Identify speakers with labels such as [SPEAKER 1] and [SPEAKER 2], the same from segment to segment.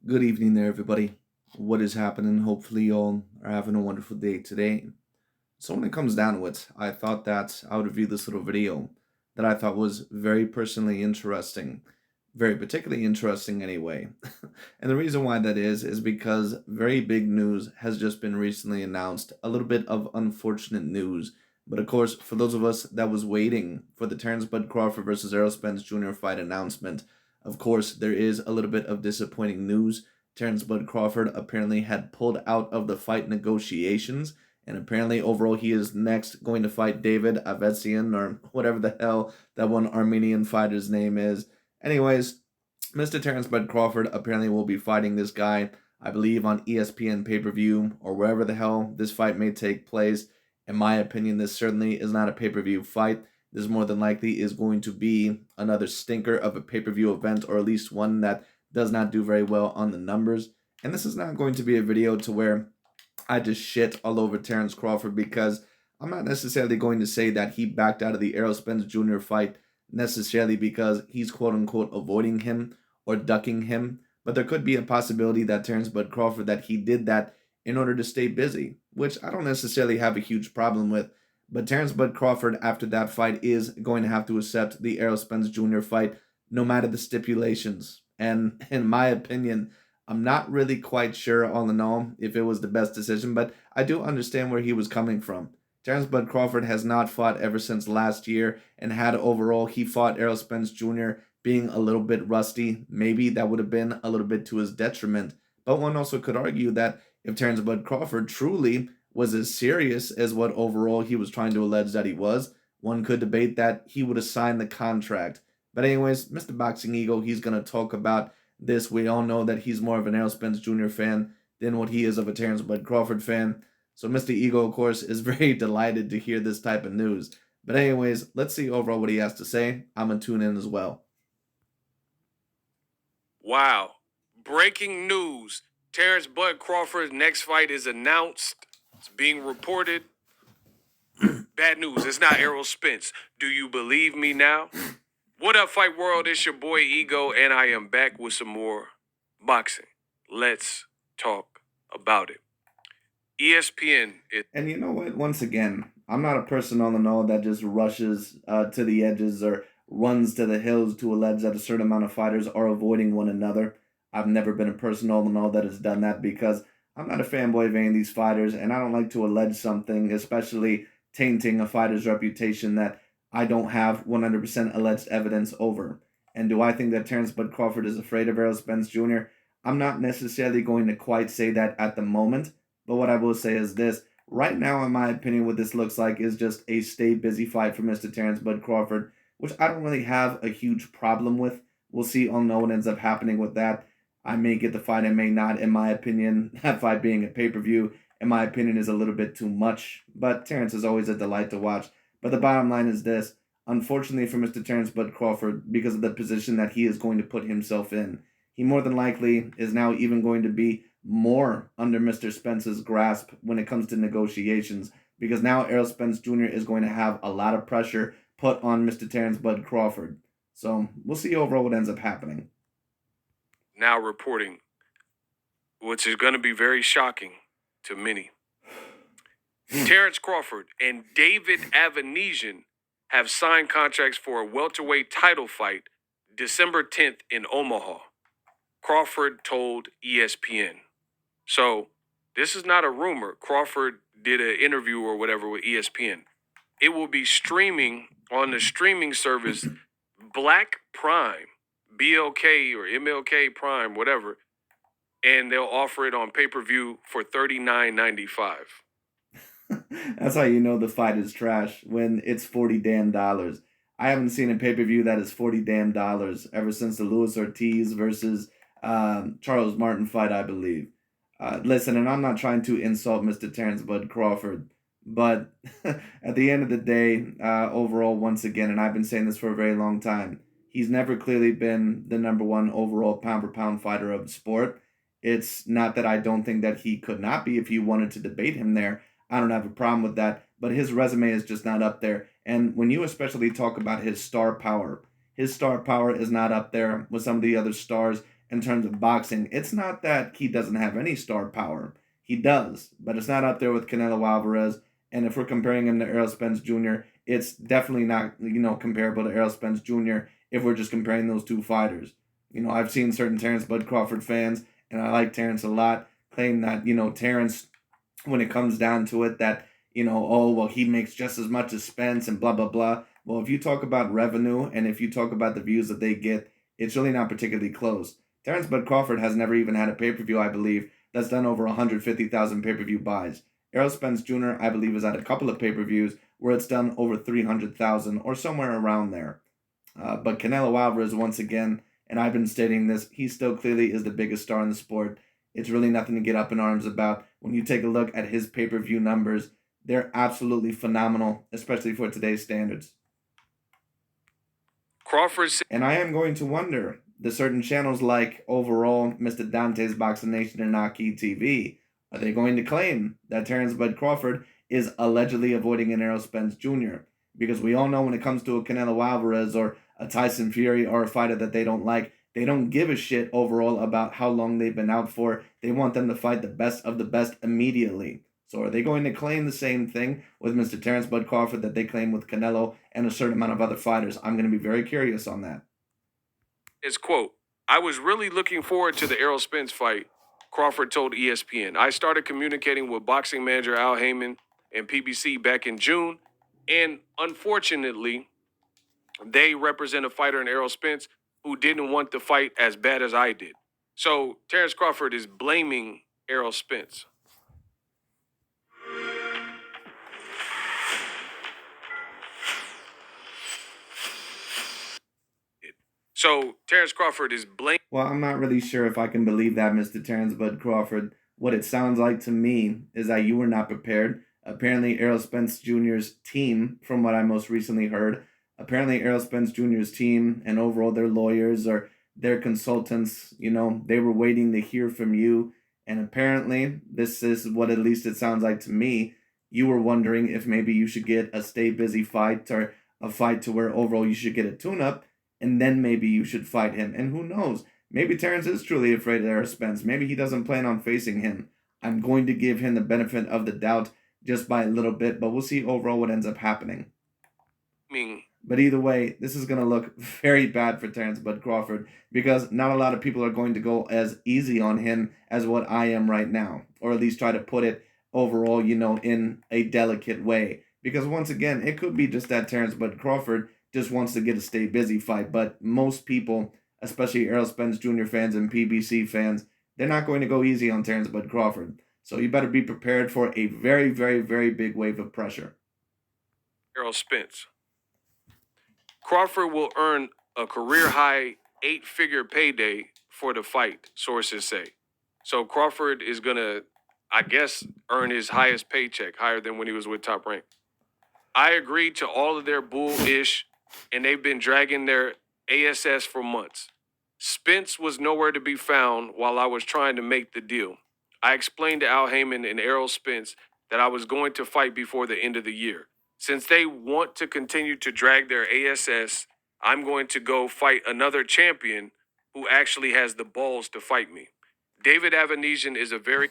[SPEAKER 1] Good evening there, everybody. What is happening? Hopefully, you all are having a wonderful day today. So, when it comes down to it, I thought that I would review this little video that I thought was very personally interesting, very particularly interesting anyway. And the reason why that is because very big news has just been recently announced, a little bit of unfortunate news. But of course, for those of us that was waiting for the Terence Bud Crawford versus Errol Spence Jr. fight announcement, of course, there is a little bit of disappointing news. Terence Bud Crawford apparently had pulled out of the fight negotiations, and apparently overall he is next going to fight David Avesian or whatever the hell that one Armenian fighter's name is. Anyways, Mr. Terence Bud Crawford apparently will be fighting this guy, I believe, on ESPN pay-per-view or wherever the hell this fight may take place. In my opinion, this certainly is not a pay-per-view fight. This more than likely is going to be another stinker of a pay-per-view event, or at least one that does not do very well on the numbers. And this is not going to be a video to where I just shit all over Terence Crawford, because I'm not necessarily going to say that he backed out of the Errol Spence Jr. fight necessarily because he's quote unquote avoiding him or ducking him. But there could be a possibility that Terence Bud Crawford, that he did that in order to stay busy, which I don't necessarily have a huge problem with. But Terence Bud Crawford, after that fight, is going to have to accept the Errol Spence Jr. fight, no matter the stipulations. And in my opinion, I'm not really quite sure, all in all, if it was the best decision, but I do understand where he was coming from. Terence Bud Crawford has not fought ever since last year, and had overall he fought Errol Spence Jr. being a little bit rusty, maybe that would have been a little bit to his detriment. But one also could argue that if Terence Bud Crawford truly was as serious as what overall he was trying to allege that he was, one could debate that he would have signed the contract. But anyways, Mr. Boxing Ego, he's going to talk about this. We all know that he's more of an Errol Spence Jr. fan than what he is of a Terence Bud Crawford fan. So Mr. Ego, of course, is very delighted to hear this type of news. But anyways, let's see overall what he has to say. I'm going to tune in as well.
[SPEAKER 2] Wow. Breaking news. Terence Bud Crawford's next fight is announced. It's being reported. Bad news. It's not Errol Spence. Do you believe me now? What up, Fight World? It's your boy Ego, and I am back with some more boxing. Let's talk about it. ESPN is.
[SPEAKER 1] And you know what? Once again, I'm not a person on the know that just rushes to the edges or runs to the hills to allege that a certain amount of fighters are avoiding one another. I've never been a person on the know that has done that, because I'm not a fanboy of any of these fighters, and I don't like to allege something, especially tainting a fighter's reputation, that I don't have 100% alleged evidence over. And do I think that Terence Bud Crawford is afraid of Errol Spence Jr.? I'm not necessarily going to quite say that at the moment, but what I will say is this. Right now, in my opinion, what this looks like is just a stay busy fight for Mr. Terence Bud Crawford, which I don't really have a huge problem with. We'll see. I'll know what ends up happening with that. I may get the fight, I may not. In my opinion, that fight being a pay-per-view, in my opinion, is a little bit too much. But Terence is always a delight to watch. But the bottom line is this. Unfortunately for Mr. Terence Bud Crawford, because of the position that he is going to put himself in, he more than likely is now even going to be more under Mr. Spence's grasp when it comes to negotiations, because now Errol Spence Jr. is going to have a lot of pressure put on Mr. Terence Bud Crawford. So we'll see overall what ends up happening.
[SPEAKER 2] Now reporting, which is going to be very shocking to many. Terence Crawford and David Avanesian have signed contracts for a welterweight title fight December 10th in Omaha. Crawford told ESPN. So this is not a rumor. Crawford did an interview or whatever with ESPN. It will be streaming on the streaming service Black Prime, BLK or MLK Prime, whatever, and they'll offer it on pay-per-view for $39.95.
[SPEAKER 1] That's how you know the fight is trash, when it's 40 damn dollars. I haven't seen a pay-per-view that is 40 damn dollars ever since the Luis Ortiz versus Charles Martin fight, I believe. Listen, and I'm not trying to insult Mr. Terence Bud Crawford, but at the end of the day, overall, once again, and I've been saying this for a very long time, he's never clearly been the number one overall pound for pound fighter of the sport. It's not that I don't think that he could not be if you wanted to debate him there. I don't have a problem with that, but his resume is just not up there. And when you especially talk about his star power is not up there with some of the other stars in terms of boxing. It's not that he doesn't have any star power. He does, but it's not up there with Canelo Alvarez. And if we're comparing him to Errol Spence Jr., it's definitely not, comparable to Errol Spence Jr. if we're just comparing those two fighters. I've seen certain Terence Bud Crawford fans, and I like Terence a lot, claim that, Terence, when it comes down to it, that, oh, well, he makes just as much as Spence and blah, blah, blah. Well, if you talk about revenue and if you talk about the views that they get, it's really not particularly close. Terence Bud Crawford has never even had a pay-per-view, I believe, that's done over 150,000 pay-per-view buys. Errol Spence Jr., I believe, has had a couple of pay-per-views where it's done over 300,000 or somewhere around there. But Canelo Alvarez, once again, and I've been stating this, he still clearly is the biggest star in the sport. It's really nothing to get up in arms about. When you take a look at his pay-per-view numbers, they're absolutely phenomenal, especially for today's standards.
[SPEAKER 2] Crawford.
[SPEAKER 1] And I am going to wonder, the certain channels like Overall, Mr. Dante's Boxing Nation, and Aki TV, are they going to claim that Terence Bud Crawford is allegedly avoiding an Errol Spence Jr.? Because we all know when it comes to a Canelo Alvarez or a Tyson Fury or a fighter that they don't like, they don't give a shit overall about how long they've been out for. They want them to fight the best of the best immediately. So are they going to claim the same thing with Mr. Terence Bud Crawford that they claim with Canelo and a certain amount of other fighters? I'm going to be very curious on that.
[SPEAKER 2] His quote, "I was really looking forward to the Errol Spence fight," Crawford told ESPN. "I started communicating with boxing manager Al Heyman and PBC back in June, and unfortunately, they represent a fighter in Errol Spence who didn't want the fight as bad as I did." So Terence Crawford is blaming Errol Spence. So Terence Crawford is blaming.
[SPEAKER 1] Well, I'm not really sure if I can believe that, Mr. Terence Bud Crawford. What it sounds like to me is that you were not prepared. Apparently, Errol Spence Jr.'s team, from what I most recently heard, apparently Errol Spence Jr.'s team and overall their lawyers or their consultants, they were waiting to hear from you. And apparently, this is what at least it sounds like to me. You were wondering if maybe you should get a stay busy fight or a fight to where overall you should get a tune-up and then maybe you should fight him. And who knows? Maybe Terence is truly afraid of Errol Spence. Maybe he doesn't plan on facing him. I'm going to give him the benefit of the doubt just by a little bit, but we'll see overall what ends up happening. But either way, this is going to look very bad for Terence Bud Crawford because not a lot of people are going to go as easy on him as what I am right now, or at least try to put it overall, in a delicate way. Because once again, it could be just that Terence Bud Crawford just wants to get a stay busy fight, but most people, especially Errol Spence Jr. fans and PBC fans, they're not going to go easy on Terence Bud Crawford. So you better be prepared for a very, very, very big wave of pressure.
[SPEAKER 2] Errol Spence. Crawford will earn a career-high 8-figure payday for the fight, sources say. So Crawford is going to, I guess, earn his highest paycheck, higher than when he was with Top Rank. I agreed to all of their bullish, and they've been dragging their ASS for months. Spence was nowhere to be found while I was trying to make the deal. I explained to Al Heyman and Errol Spence that I was going to fight before the end of the year. Since they want to continue to drag their ASS, I'm going to go fight another champion who actually has the balls to fight me. David Avanesian is a very...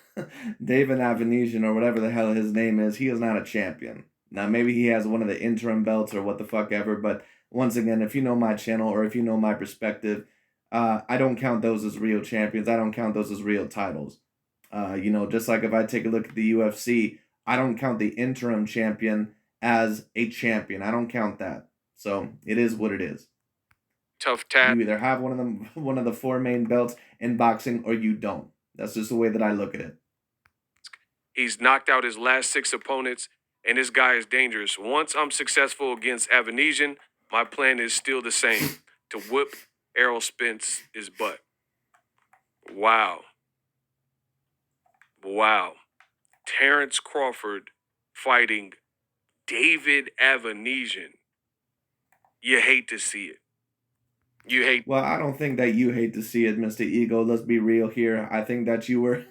[SPEAKER 1] David Avanesian, or whatever the hell his name is, he is not a champion. Now, maybe he has one of the interim belts or what the fuck ever, but once again, if you know my channel or if you know my perspective, I don't count those as real champions. I don't count those as real titles. Just like if I take a look at the UFC, I don't count the interim champion as a champion. I don't count that. So it is what it is.
[SPEAKER 2] Tough task.
[SPEAKER 1] You either have one of the 4 main belts in boxing or you don't. That's just the way that I look at it.
[SPEAKER 2] He's knocked out his last 6 opponents, and this guy is dangerous. Once I'm successful against Avanesian, my plan is still the same, to whip Errol Spence's butt. Wow. Terence Crawford fighting David Avanesian. You hate to see it.
[SPEAKER 1] Well, I don't think that you hate to see it, Mr. Ego. Let's be real here. I think that you were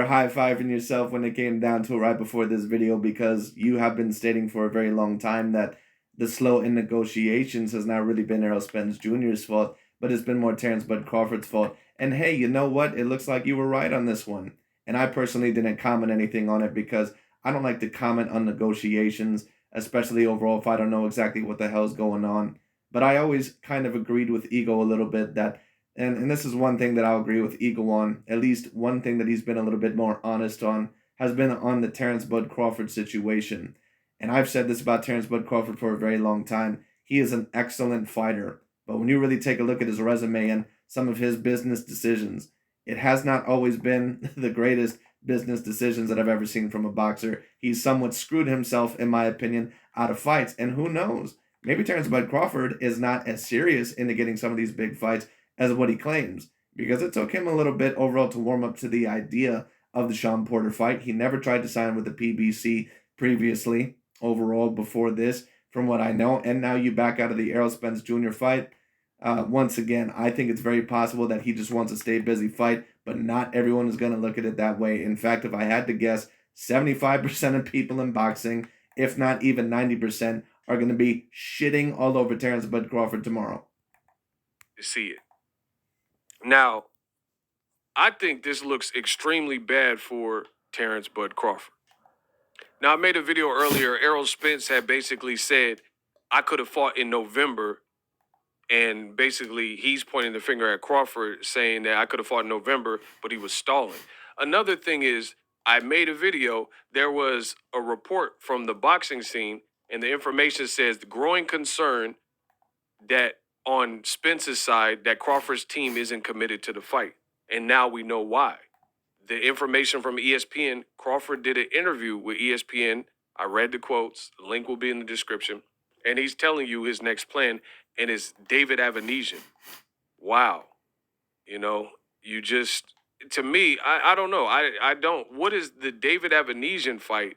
[SPEAKER 1] high-fiving yourself when it came down to it right before this video, because you have been stating for a very long time that the slow in negotiations has not really been Errol Spence Jr.'s fault, but it's been more Terence Bud Crawford's fault. And hey, you know what? It looks like you were right on this one. And I personally didn't comment anything on it because I don't like to comment on negotiations, especially overall if I don't know exactly what the hell's going on. But I always kind of agreed with Ego a little bit that, and this is one thing that I'll agree with Ego on, at least one thing that he's been a little bit more honest on, has been on the Terence Bud Crawford situation. And I've said this about Terence Bud Crawford for a very long time. He is an excellent fighter. But when you really take a look at his resume and some of his business decisions, it has not always been the greatest business decisions that I've ever seen from a boxer. He's somewhat screwed himself, in my opinion, out of fights. And who knows? Maybe Terence Bud Crawford is not as serious into getting some of these big fights as what he claims. Because it took him a little bit overall to warm up to the idea of the Sean Porter fight. He never tried to sign with the PBC previously, overall, before this, from what I know. And now you back out of the Errol Spence Jr. fight. Once again, I think it's very possible that he just wants to stay busy fight, but not everyone is going to look at it that way. In fact, if I had to guess, 75% of people in boxing, if not even 90%, are going to be shitting all over Terence Bud Crawford tomorrow.
[SPEAKER 2] To see it. Now, I think this looks extremely bad for Terence Bud Crawford. Now, I made a video earlier. Errol Spence had basically said, I could have fought in November. And basically, he's pointing the finger at Crawford, saying that I could have fought in November, but he was stalling. Another thing is, I made a video. There was a report from the boxing scene, and the information says the growing concern that on Spence's side, that Crawford's team isn't committed to the fight. And now we know why. The information from ESPN, Crawford did an interview with ESPN. I read the quotes. The link will be in the description. And he's telling you his next plan, and it's David Avanesian. Wow. You know, you just, to me, I don't know. I don't. What is the David Avanesian fight?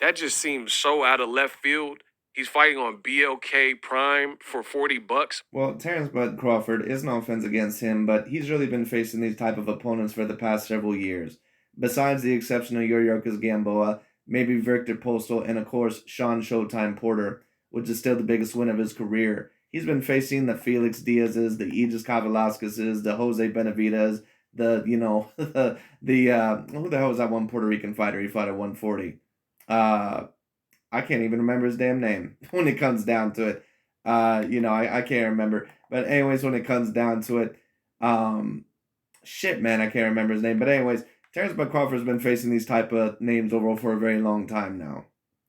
[SPEAKER 2] That just seems so out of left field. He's fighting on BLK Prime for $40.
[SPEAKER 1] Well, Terence Bud Crawford is no offense against him, but he's really been facing these type of opponents for the past several years. Besides the exception of Yuriorkis Gamboa, maybe Victor Postal, and of course Sean Showtime Porter, which is still the biggest win of his career. He's been facing the Felix Diaz's, the Aegis Kavalaskas's, the Jose Benavides, the, who the hell was that one Puerto Rican fighter he fought at 140? I can't even remember his damn name when it comes down to it. I can't remember. But anyways, when it comes down to it, shit, man, I can't remember his name. But anyways, Terence Bud Crawford's been facing these type of names overall for a very long time now.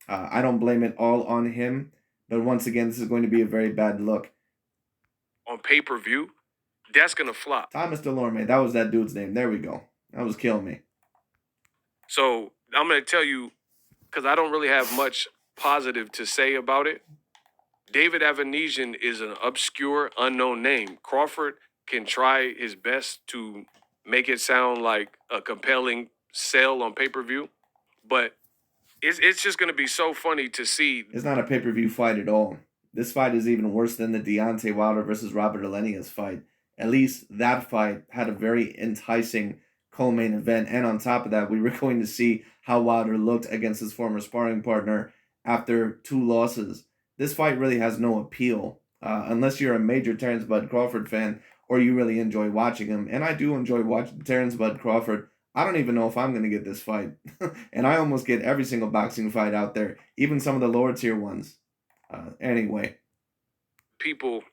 [SPEAKER 1] I don't blame it all on him. But once again, this is going to be a very bad look.
[SPEAKER 2] On pay-per-view, that's going to flop.
[SPEAKER 1] Thomas Delorme, that was that dude's name. There we go. That was killing me.
[SPEAKER 2] So I'm going to tell you, because I don't really have much positive to say about it. David Avanesian is an obscure, unknown name. Crawford can try his best to make it sound like a compelling sell on pay-per-view, but it's just going to be so funny to see.
[SPEAKER 1] It's not a pay-per-view fight at all. This fight is even worse than the Deontay Wilder versus Robert Elenius fight. At least that fight had a very enticing co-main event, and on top of that, we were going to see how Wilder looked against his former sparring partner after 2 losses. This fight really has no appeal, unless you're a major Terence Bud Crawford fan or you really enjoy watching him. And I do enjoy watching Terence Bud Crawford. I don't even know if I'm going to get this fight. And I almost get every single boxing fight out there, even some of the lower tier ones. Anyway.
[SPEAKER 2] People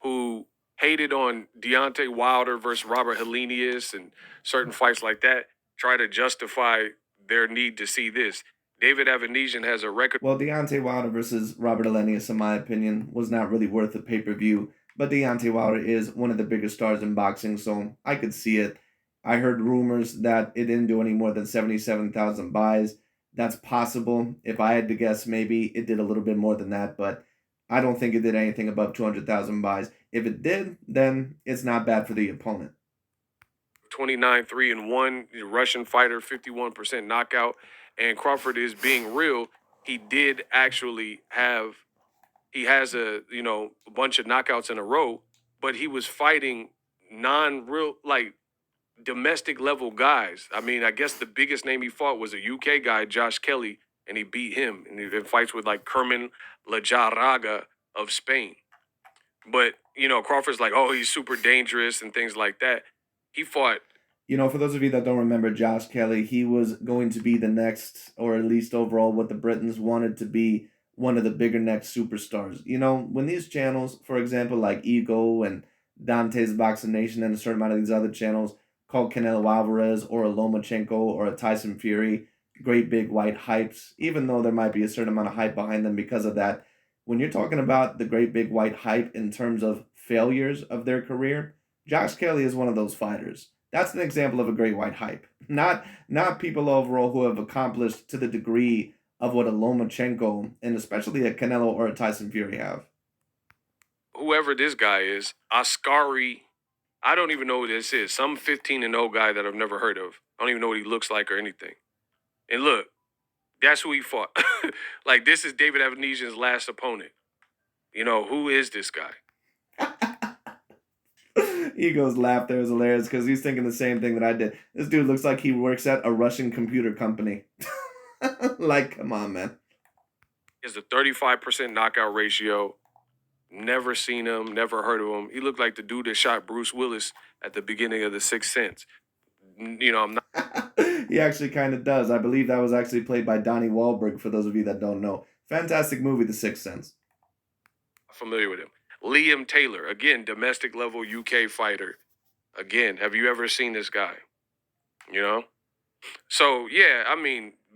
[SPEAKER 2] who hated on Deontay Wilder versus Robert Helenius and certain fights like that try to justify their need to see this. David Avanesian has a record.
[SPEAKER 1] Well, Deontay Wilder versus Robert Elenius, in my opinion, was not really worth the pay-per-view. But Deontay Wilder is one of the biggest stars in boxing, so I could see it. I heard rumors that it didn't do any more than 77,000 buys. That's possible. If I had to guess, maybe it did a little bit more than that, but I don't think it did anything above 200,000 buys. If it did, then it's not bad for the opponent.
[SPEAKER 2] 29-3-1, Russian fighter, 51% knockout. And Crawford is being real. He did actually have, he has a bunch of knockouts in a row, but he was fighting non-real, like, domestic level guys. I mean, I guess the biggest name he fought was a UK guy, Josh Kelly, and he beat him. And he fights with like Kerman Lajaraga of Spain. But, Crawford's like, oh, he's super dangerous and things like that. He fought.
[SPEAKER 1] For those of you that don't remember Josh Kelly, he was going to be the next, or at least overall, what the Britons wanted to be one of the bigger next superstars. When these channels, for example, like Ego and Dante's Boxing Nation and a certain amount of these other channels called Canelo Alvarez or a Lomachenko or a Tyson Fury, great big white hypes, even though there might be a certain amount of hype behind them because of that. When you're talking about the great big white hype in terms of failures of their career, Josh Kelly is one of those fighters. That's an example of a great white hype. Not people overall who have accomplished to the degree of what a Lomachenko and especially a Canelo or a Tyson Fury have.
[SPEAKER 2] Whoever this guy is, Ascari. I don't even know who this is. Some 15-0 guy that I've never heard of. I don't even know what he looks like or anything. And look, that's who he fought. Like, this is David Avenesian's last opponent. Who is this guy?
[SPEAKER 1] Ego's laugh there is hilarious because he's thinking the same thing that I did. This dude looks like he works at a Russian computer company. Like, come on, man.
[SPEAKER 2] He has a 35% knockout ratio. Never seen him, never heard of him. He looked like the dude that shot Bruce Willis at the beginning of The Sixth Sense. I'm not.
[SPEAKER 1] He actually kind of does. I believe that was actually played by Donnie Wahlberg, for those of you that don't know. Fantastic movie, The Sixth Sense.
[SPEAKER 2] Familiar with him. Liam Taylor, again, domestic level UK fighter. Again, have you ever seen this guy? So, yeah,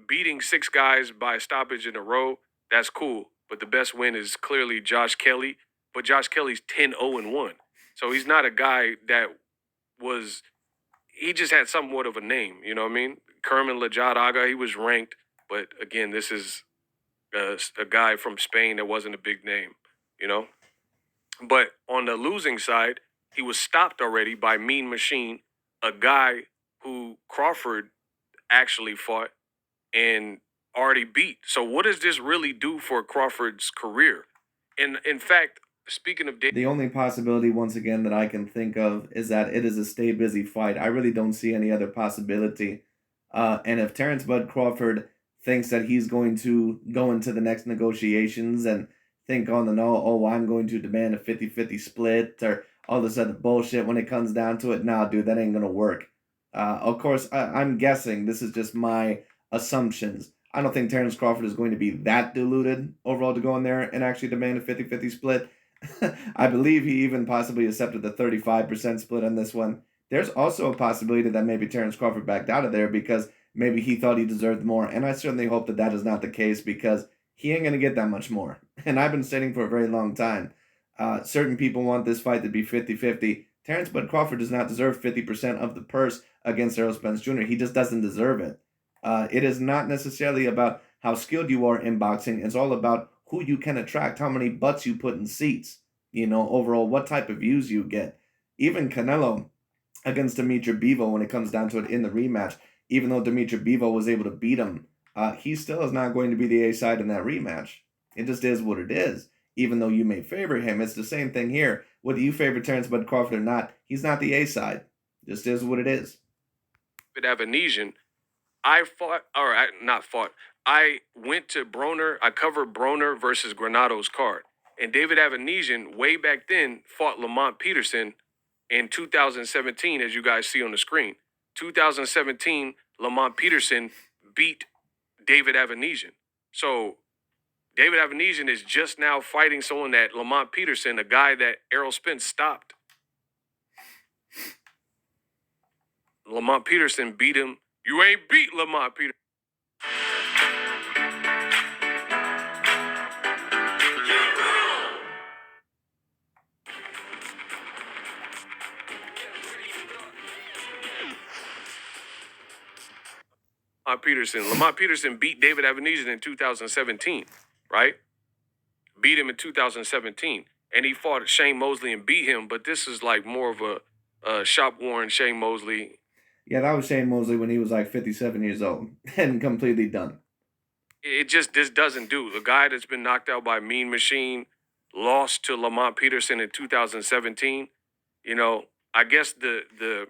[SPEAKER 2] beating 6 guys by stoppage in a row, that's cool. But the best win is clearly Josh Kelly. But Josh Kelly's 10-0-1. So he's not a guy that he just had somewhat of a name, you know what I mean? Kerman Lajadaga, he was ranked. But again, this is a guy from Spain that wasn't a big name, you know? But on the losing side, he was stopped already by Mean Machine, a guy who Crawford actually fought and already beat. So what does this really do for Crawford's career? And in fact, speaking of
[SPEAKER 1] The only possibility, once again, that I can think of is that it is a stay busy fight. I really don't see any other possibility. And if Terence Bud Crawford thinks that he's going to go into the next negotiations and think on the no, oh, I'm going to demand a 50-50 split or all this other bullshit when it comes down to it, nah, dude, that ain't going to work. Of course, I'm guessing this is just my assumptions. I don't think Terence Crawford is going to be that deluded overall to go in there and actually demand a 50-50 split. I believe he even possibly accepted the 35% split on this one. There's also a possibility that maybe Terence Crawford backed out of there because maybe he thought he deserved more. And I certainly hope that that is not the case because he ain't going to get that much more. And I've been stating for a very long time. Certain people want this fight to be 50-50. Terence Bud Crawford does not deserve 50% of the purse against Errol Spence Jr. He just doesn't deserve it. It is not necessarily about how skilled you are in boxing. It's all about who you can attract, how many butts you put in seats, overall, what type of views you get. Even Canelo against Dimitri Bivol, when it comes down to it in the rematch, even though Dimitri Bivol was able to beat him, he still is not going to be the A side in that rematch. It just is what it is. Even though you may favor him, it's the same thing here. Whether you favor Terence Bud Crawford or not, he's not the A side. Just is what it is.
[SPEAKER 2] David Avenesian, I fought, or I, not fought. I went to Broner. I covered Broner versus Granado's card, and David Avenesian, way back then, fought Lamont Peterson in 2017, as you guys see on the screen. 2017, Lamont Peterson beat David Avenesian. So David Avenesian is just now fighting someone that Lamont Peterson, a guy that Errol Spence stopped. Lamont Peterson beat him. You ain't beat Lamont Peterson. Lamont Peterson beat David Avenesian in 2017, right? Beat him in 2017. And he fought Shane Mosley and beat him, but this is like more of a shop-worn Shane Mosley.
[SPEAKER 1] Yeah, that was Shane Mosley when he was like 57 years old and completely done.
[SPEAKER 2] This doesn't do. The guy that's been knocked out by Mean Machine lost to Lamont Peterson in 2017. I guess the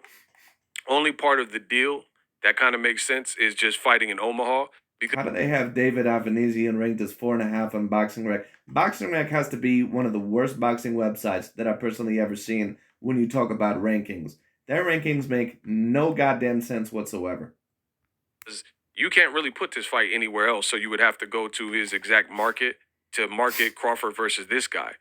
[SPEAKER 2] only part of the deal that kind of makes sense is just fighting in Omaha. because
[SPEAKER 1] How do they have David Avanesian ranked as 4.5 on Boxing Rec? Boxing Rec has to be one of the worst boxing websites that I've personally ever seen when you talk about rankings. Their rankings make no goddamn sense whatsoever.
[SPEAKER 2] you can't really put this fight anywhere else. So you would have to go to his exact market to market Crawford versus this guy.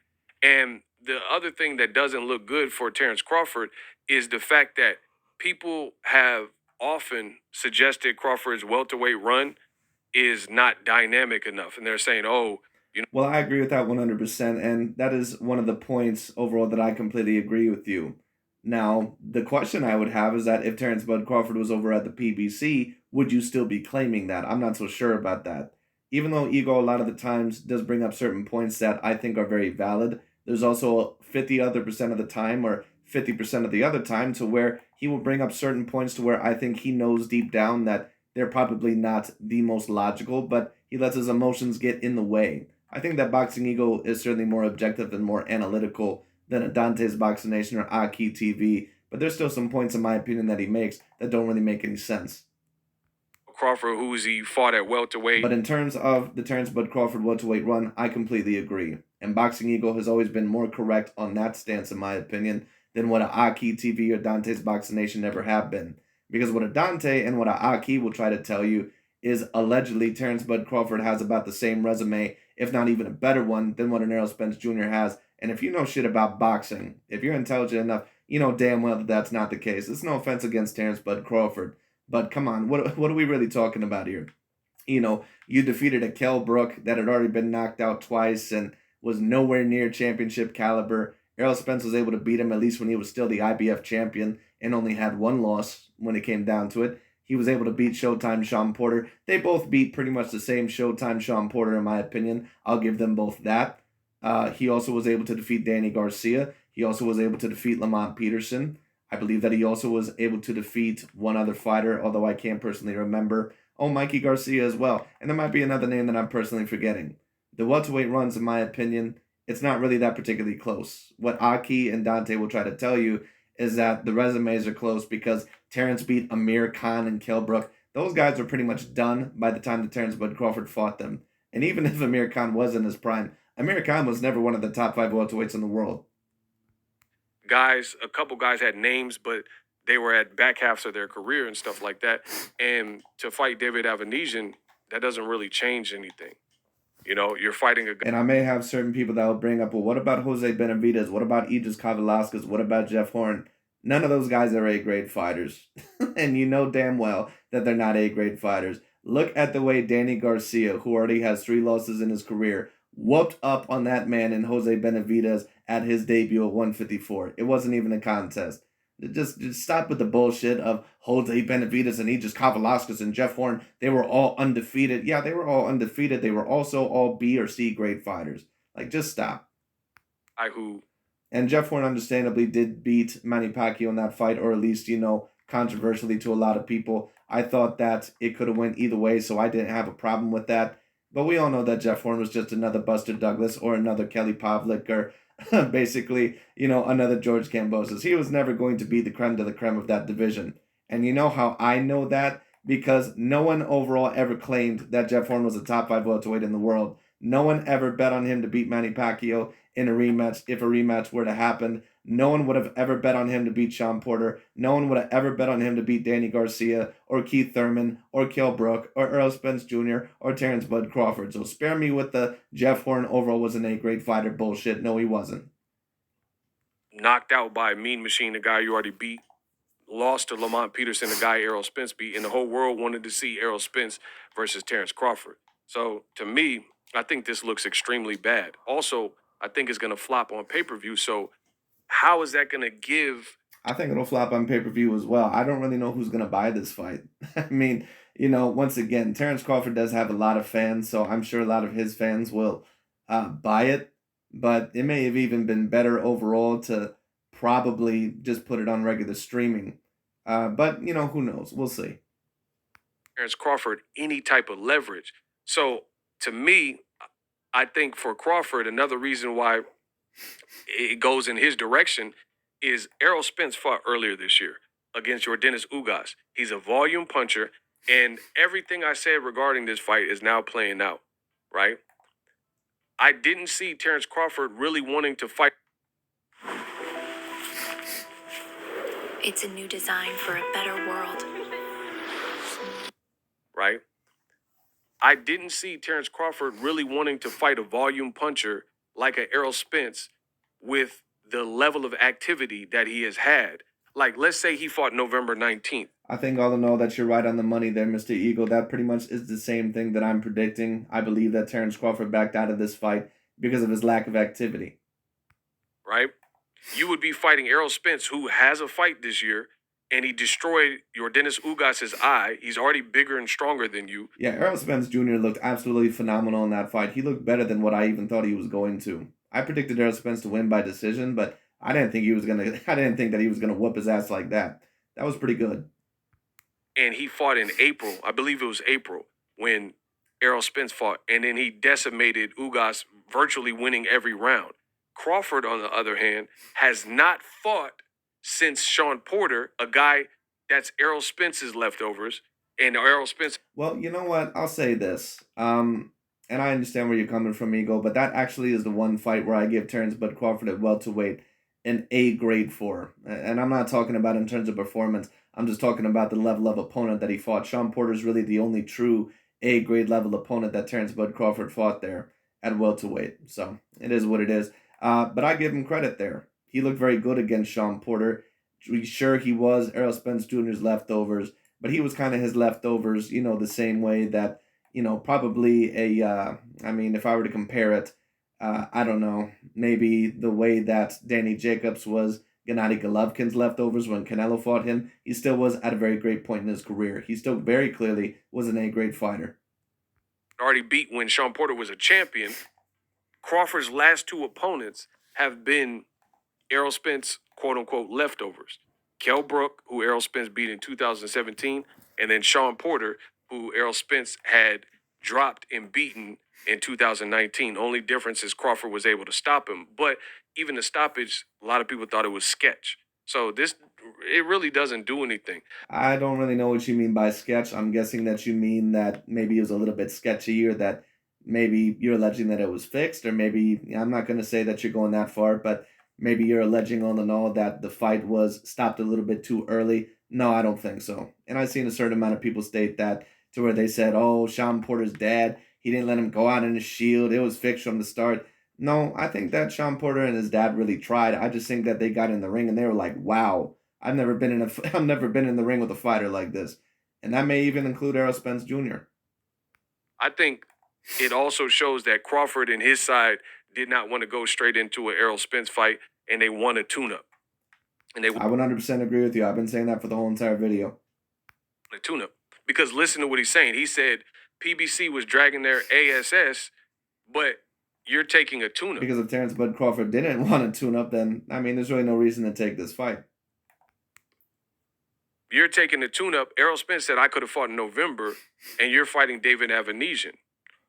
[SPEAKER 2] And the other thing that doesn't look good for Terence Crawford is the fact that people have often suggested Crawford's welterweight run is not dynamic enough. And they're saying, oh, you know,
[SPEAKER 1] Well, I agree with that 100%, and that is one of the points overall that I completely agree with you. Now, the question I would have is that if Terence Bud Crawford was over at the PBC, would you still be claiming that? I'm not so sure about that. Even though Ego a lot of the times does bring up certain points that I think are very valid, there's also 50 other percent of the time or 50% of the other time to where he will bring up certain points to where I think he knows deep down that they're probably not the most logical, but he lets his emotions get in the way. I think that Boxing Ego is certainly more objective and more analytical than a Dante's Boxing Nation or Aki TV, but there's still some points, in my opinion, that he makes that don't really make any sense.
[SPEAKER 2] Crawford, who's he fought at welterweight.
[SPEAKER 1] But in terms of the Terence Bud Crawford welterweight run, I completely agree. And Boxing Ego has always been more correct on that stance, in my opinion, than what a Aki TV or Dante's Boxing Nation ever have been. Because what a Dante and what a Aki will try to tell you is allegedly Terence Bud Crawford has about the same resume, if not even a better one, than what an Errol Spence Jr. has. And if you know shit about boxing, if you're intelligent enough, you know damn well that that's not the case. It's no offense against Terence Bud Crawford, but come on, what are we really talking about here? You defeated a Kell Brook that had already been knocked out twice and was nowhere near championship caliber. Errol Spence was able to beat him at least when he was still the IBF champion and only had one loss when it came down to it. He was able to beat Showtime Sean Porter. They both beat pretty much the same Showtime Sean Porter, in my opinion. I'll give them both that. He also was able to defeat Danny Garcia. He also was able to defeat Lamont Peterson. I believe that he also was able to defeat one other fighter, although I can't personally remember. Oh, Mikey Garcia as well. And there might be another name that I'm personally forgetting. The welterweight runs, in my opinion, it's not really that particularly close. What Aki and Dante will try to tell you is that the resumes are close because Terrence beat Amir Khan and Kell Brook. Those guys were pretty much done by the time that Terrence Bud Crawford fought them. And even if Amir Khan was in his prime, Amir Khan was never one of the top five welterweights in the world.
[SPEAKER 2] Guys, a couple guys had names, but they were at back halves of their career and stuff like that. And to fight David Avanesian, that doesn't really change anything. You know, you're fighting a guy.
[SPEAKER 1] And I may have certain people that will bring up, well, what about Jose Benavidez? What about Aegis Kavalaskas? What about Jeff Horn? None of those guys are A-grade fighters. And you know damn well that they're not A-grade fighters. Look at the way Danny Garcia, who already has 3 losses in his career, whooped up on that man in Jose Benavidez at his debut at 154. It wasn't even a contest. Just stop with the bullshit of Jose Benavidez and Aegis Kavalaskas and Jeff Horn. They were all undefeated. Yeah, they were all undefeated. They were also all B or C grade fighters. Like, just stop.
[SPEAKER 2] Who
[SPEAKER 1] And Jeff Horn understandably did beat Manny Pacquiao in that fight, or at least, controversially to a lot of people. I thought that it could have went either way, so I didn't have a problem with that. But we all know that Jeff Horn was just another Buster Douglas or another Kelly Pavlik or basically, another George Kambosos. He was never going to be the creme de la creme of that division. And you know how I know that? Because no one overall ever claimed that Jeff Horn was a top 5 welterweight in the world. No one ever bet on him to beat Manny Pacquiao in a rematch if a rematch were to happen. No one would have ever bet on him to beat Sean Porter. No one would have ever bet on him to beat Danny Garcia or Keith Thurman or Kell Brook or Errol Spence Jr. or Terence Bud Crawford. So spare me with the Jeff Horn overall was an A-grade fighter bullshit. No, he wasn't.
[SPEAKER 2] knocked out by a Mean Machine, a guy you already beat, lost to Lamont Peterson, a guy Errol Spence beat, and the whole world wanted to see Errol Spence versus Terence Crawford. So to me, I think this looks extremely bad. Also, I think it's going to flop on pay-per-view. So how is that going to give?
[SPEAKER 1] I think it'll flop on pay-per-view as well. I don't really know who's going to buy this fight. I mean, once again, Terence Crawford does have a lot of fans, so I'm sure a lot of his fans will buy it. But it may have even been better overall to probably just put it on regular streaming. But, who knows? We'll see.
[SPEAKER 2] Terence Crawford any type of leverage. So to me, I think for Crawford, another reason why it goes in his direction is Errol Spence fought earlier this year against Yordenis Ugas. He's a volume puncher. And everything I said regarding this fight is now playing out, right? I didn't see Terence Crawford really wanting to fight.
[SPEAKER 3] It's a new design for a better world.
[SPEAKER 2] Right? I didn't see Terence Crawford really wanting to fight a volume puncher like a Errol Spence with the level of activity that he has had. Like, let's say he fought November 19th.
[SPEAKER 1] I think all in all that you're right on the money there, Mr. Eagle. That pretty much is the same thing that I'm predicting. I believe that Terence Crawford backed out of this fight because of his lack of activity.
[SPEAKER 2] Right? You would be fighting Errol Spence, who has a fight this year, and he destroyed your Dennis Ugas's eye. He's already bigger and stronger than you.
[SPEAKER 1] Yeah, Errol Spence Jr. looked absolutely phenomenal in that fight. He looked better than what I even thought he was going to. I predicted Errol Spence to win by decision, but I didn't think he was gonna. I didn't think that he was gonna whoop his ass like that. That was pretty good.
[SPEAKER 2] And he fought in April. I believe it was April when Errol Spence fought, and then he decimated Ugas, virtually winning every round. Crawford, on the other hand, has not fought since Sean Porter, a guy that's Errol Spence's leftovers, and Errol Spence.
[SPEAKER 1] Well, you know what? I'll say this. And I understand where you're coming from, Eagle, but that actually is the one fight where I give Terence Bud Crawford at welterweight an A grade for. And I'm not talking about in terms of performance. I'm just talking about the level of opponent that he fought. Sean Porter is really the only true A grade level opponent that Terence Bud Crawford fought there at welterweight. So it is what it is. But I give him credit there. He looked very good against Sean Porter. Sure, he was Errol Spence Jr.'s leftovers, but he was kind of his leftovers, the same way that, probably I mean, if I were to compare it, I don't know, maybe the way that Danny Jacobs was Gennady Golovkin's leftovers when Canelo fought him, he still was at a very great point in his career. He still very clearly was an A-grade fighter.
[SPEAKER 2] Already beat when Sean Porter was a champion. Crawford's last two opponents have been Errol Spence, quote unquote, leftovers. Kell Brook, who Errol Spence beat in 2017, and then Sean Porter, who Errol Spence had dropped and beaten in 2019. Only difference is Crawford was able to stop him. But even the stoppage, a lot of people thought it was sketch. So it really doesn't do anything.
[SPEAKER 1] I don't really know what you mean by sketch. I'm guessing that you mean that maybe it was a little bit sketchy, or that maybe you're alleging that it was fixed, or maybe I'm not going to say that you're going that far, but maybe you're alleging on the all that the fight was stopped a little bit too early. No, I don't think so. And I've seen a certain amount of people state that, to where they said, "Oh, Sean Porter's dad, he didn't let him go out in his shield. It was fixed from the start." No, I think that Sean Porter and his dad really tried. I just think that they got in the ring and they were like, "Wow, I've never been in a I've never been in the ring with a fighter like this," and that may even include Errol Spence Jr.
[SPEAKER 2] I think it also shows that Crawford and his side did not want to go straight into an Errol Spence fight, and they want a tune-up.
[SPEAKER 1] And I 100% agree with you. I've been saying that for the whole entire video.
[SPEAKER 2] A tune-up. Because listen to what he's saying. He said PBC was dragging their ASS, but you're taking a tune-up.
[SPEAKER 1] Because if Terence Bud Crawford didn't want a tune-up, then, I mean, there's really no reason to take this fight.
[SPEAKER 2] You're taking a tune-up. Errol Spence said, I could have fought in November, and you're fighting David Avanesian.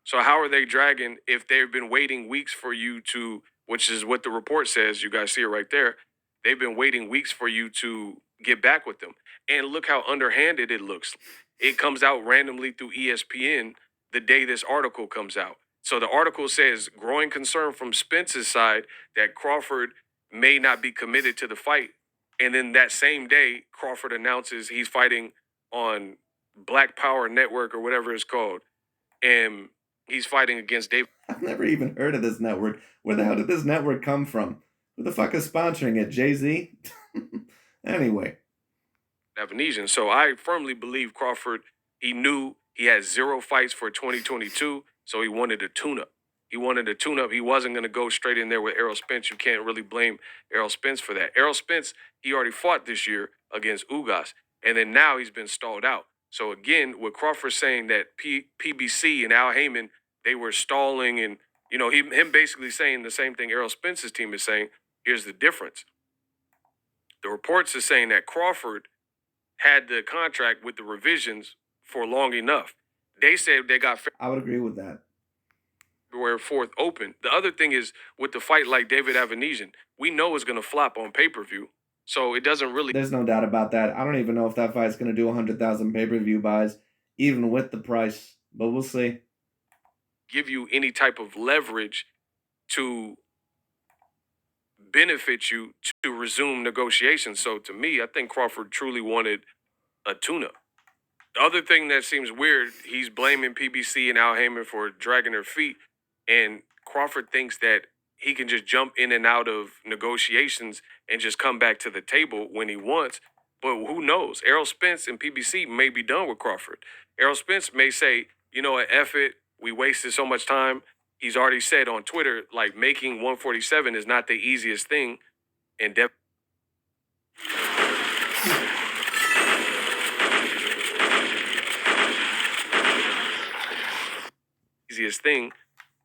[SPEAKER 2] So how are they dragging if they've been waiting weeks for you to, which is what the report says, you guys see it right there, they've been waiting weeks for you to get back with them. And look how underhanded it looks. It comes out randomly through ESPN the day this article comes out. So the article says growing concern from Spence's side that Crawford may not be committed to the fight. And then that same day, Crawford announces he's fighting on Black Power Network or whatever it's called. And he's fighting against David.
[SPEAKER 1] I've never even heard of this network. Where the hell did this network come from? Who the fuck is sponsoring it? Jay-Z? Anyway.
[SPEAKER 2] Avanesian. So I firmly believe Crawford, he knew he had 0 fights for 2022, so he wanted a tune-up. He wanted a tune-up. He wasn't going to go straight in there with Errol Spence. You can't really blame Errol Spence for that. Errol Spence, he already fought this year against Ugas, and then now he's been stalled out. So again, with Crawford saying that PBC and Al Heyman, they were stalling, and him basically saying the same thing Errol Spence's team is saying. Here's the difference. The reports are saying that Crawford had the contract with the revisions for long enough. They said they got
[SPEAKER 1] I would agree with that.
[SPEAKER 2] February 4th open. The other thing is with the fight like David Avanesian, we know it's going to flop on pay-per-view. So it doesn't really...
[SPEAKER 1] There's no doubt about that. I don't even know if that fight's going to do 100,000 pay-per-view buys. even with the price. But we'll see.
[SPEAKER 2] Give you any type of leverage to benefit you to resume negotiations. So to me, I think Crawford truly wanted a tune-up. The other thing that seems weird, he's blaming PBC and Al Heyman for dragging their feet, and Crawford thinks that he can just jump in and out of negotiations and just come back to the table when he wants. But who knows? Errol Spence and PBC may be done with Crawford. Errol Spence may say, you know what, F it, we wasted so much time. He's already said on Twitter, like, making 147 is not the easiest thing. And easiest thing.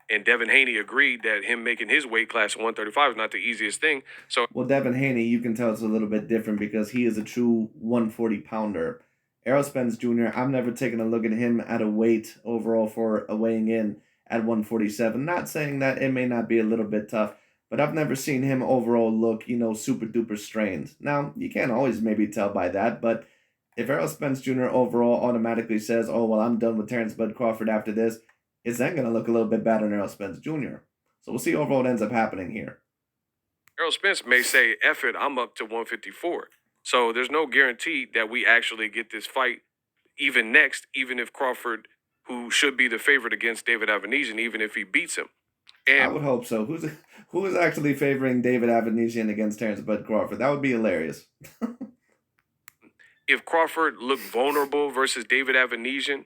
[SPEAKER 2] And Devin Haney agreed that him making his weight class 135 is not the easiest thing. So,
[SPEAKER 1] Well, Devin Haney, you can tell it's a little bit different because he is a true 140 pounder. Errol Spence Jr., I've never taken a look at him at a weight overall for a weighing in at 147. Not saying that it may not be a little bit tough, but I've never seen him overall look, super duper strained. Now, you can't always maybe tell by that, but if Errol Spence Jr. overall automatically says, oh, well, I'm done with Terence Bud Crawford after this, it's then going to look a little bit bad on Errol Spence Jr. So we'll see overall what ends up happening here.
[SPEAKER 2] Errol Spence may say, F it, I'm up to 154. So there's no guarantee that we actually get this fight even next, even if Crawford, who should be the favorite against David Avanesian, even if he beats him.
[SPEAKER 1] I would hope so. Who is actually favoring David Avanesian against Terence Bud Crawford? That would be hilarious.
[SPEAKER 2] If Crawford looked vulnerable versus David Avanesian,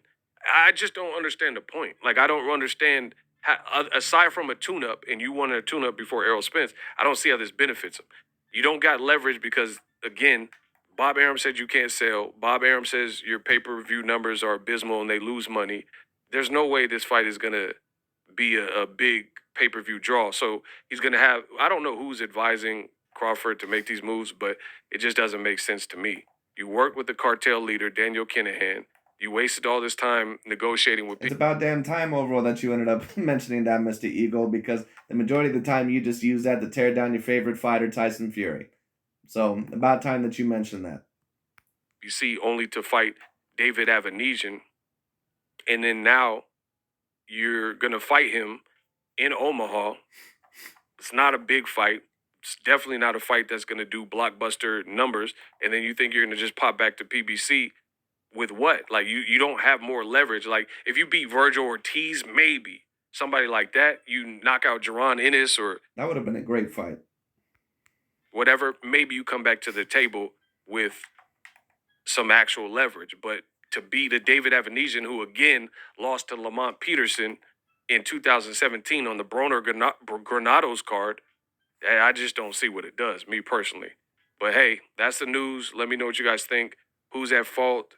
[SPEAKER 2] I just don't understand the point. Like, I don't understand how, aside from a tune-up, and you wanted a tune-up before Errol Spence, I don't see how this benefits him. You don't got leverage because, again, Bob Arum said you can't sell. Bob Arum says your pay-per-view numbers are abysmal and they lose money. There's no way this fight is going to be a big pay-per-view draw. So he's going to have, I don't know who's advising Crawford to make these moves, but it just doesn't make sense to me. You work with the cartel leader, Daniel Kinahan. You wasted all this time negotiating with
[SPEAKER 1] It's about damn time overall that you ended up mentioning that, Mr. Eagle, because the majority of the time you just use that to tear down your favorite fighter, Tyson Fury. So, about time that you mentioned that.
[SPEAKER 2] You see, only to fight David Avanesian. And then now you're going to fight him in Omaha. It's not a big fight. It's definitely not a fight that's going to do blockbuster numbers. And then you think you're going to just pop back to PBC with what? Like, you don't have more leverage. Like, if you beat Virgil Ortiz, maybe. Somebody like that, you knock out Jaron Ennis or...
[SPEAKER 1] That would have been a great fight.
[SPEAKER 2] Whatever, maybe you come back to the table with some actual leverage. But to beat a David Avanesian, who again lost to Lamont Peterson in 2017 on the Broner Granados card, I just don't see what it does, me personally. But hey, that's the news. Let me know what you guys think. Who's at fault?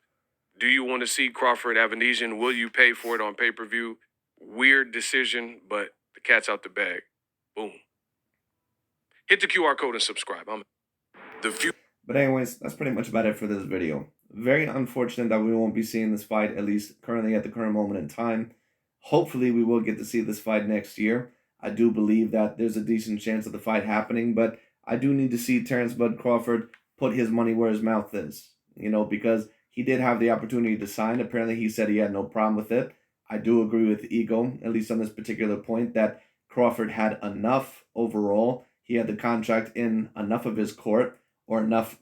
[SPEAKER 2] Do you want to see Crawford Avanesian? Will you pay for it on pay-per-view? Weird decision, but the cat's out the bag. Boom. Hit the QR code and subscribe.
[SPEAKER 1] But anyways, that's pretty much about it for this video. Very unfortunate that we won't be seeing this fight, at least currently at the current moment in time. Hopefully we will get to see this fight next year. I do believe that there's a decent chance of the fight happening, but I do need to see Terence Bud Crawford put his money where his mouth is. Because he did have the opportunity to sign. Apparently he said he had no problem with it. I do agree with Ego, at least on this particular point, that Crawford had enough overall. He had the contract in enough of his court, or enough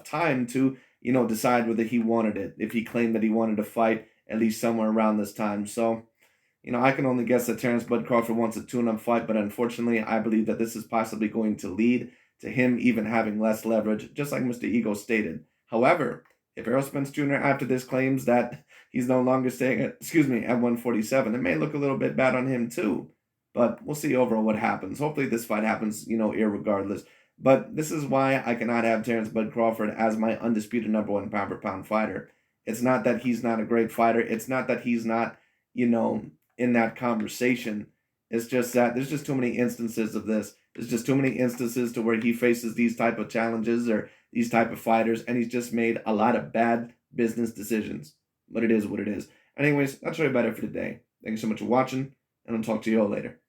[SPEAKER 1] time to, decide whether he wanted it, if he claimed that he wanted to fight at least somewhere around this time. So, I can only guess that Terence Bud Crawford wants a tune-up fight, but unfortunately, I believe that this is possibly going to lead to him even having less leverage, just like Mr. Ego stated. However, if Errol Spence Jr. after this claims that he's no longer staying at 147, it may look a little bit bad on him too. But we'll see overall what happens. Hopefully this fight happens, irregardless. But this is why I cannot have Terence Bud Crawford as my undisputed number one pound-for-pound fighter. It's not that he's not a great fighter. It's not that he's not, in that conversation. It's just that there's just too many instances of this. There's just too many instances to where he faces these type of challenges or these type of fighters, and he's just made a lot of bad business decisions. But it is what it is. Anyways, that's really about it for today. Thank you so much for watching, and I'll talk to you all later.